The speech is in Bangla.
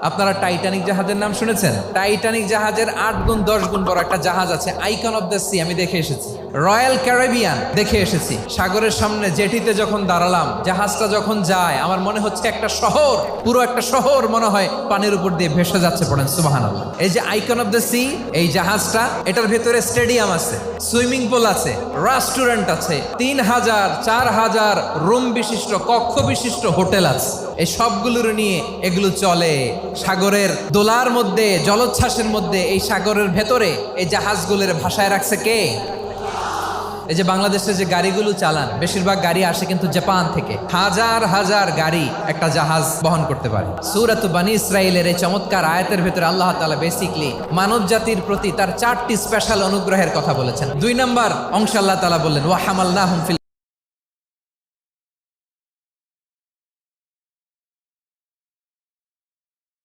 আপনারা টাইটানিক জাহাজের নাম শুনেছেন? টাইটানিক জাহাজের 8 গুণ 10 গুণ বড় একটা জাহাজ আছে, আইকন অফ দ্য সি, আমি দেখে এসেছি। রয়্যাল ক্যারিবিয়ান দেখে এসেছি। সাগরের সামনে জেটিতে যখন দাঁড়ালাম, জাহাজটা যখন যায়, আমার মনে হচ্ছে একটা শহর, পুরো একটা শহর মনে হয় পানির উপর দিয়ে ভেসে যাচ্ছে। পড়েন সুবহানাল্লাহ। এই যে আইকন অফ দ্য সি, এই জাহাজটা, এটার ভেতরে স্টেডিয়াম আছে, সুইমিং পুল আছে, রেস্টুরেন্ট আছে, 3000 4000 রুম বিশিষ্ট, কক্ষ বিশিষ্ট হোটেল আছে। এই সবগুলোর নিয়ে এগুলো চলে সাগরের দোলার মধ্যে, জলোচ্ছ্বাসের মধ্যে। এই সাগরের ভেতরে এই জাহাজগুলোর ভাষায় রাখছে কে? এই যে বাংলাদেশে যে গাড়িগুলো চালান, বেশিরভাগ গাড়ি আসে কিন্তু জাপান থেকে। হাজার হাজার গাড়ি একটা জাহাজ বহন করতে পারে। সূরাত বানী ইসরাঈলের এই চমৎকার আয়াতের ভেতরে আল্লাহ তাআলা বেসিকলি মানব জাতির প্রতি তার 4টি স্পেশাল অনুগ্রহের কথা বলেছেন। 2 নম্বর অংশে আল্লাহ তাআলা বললেন ওয়া হামালনাহুম ফিল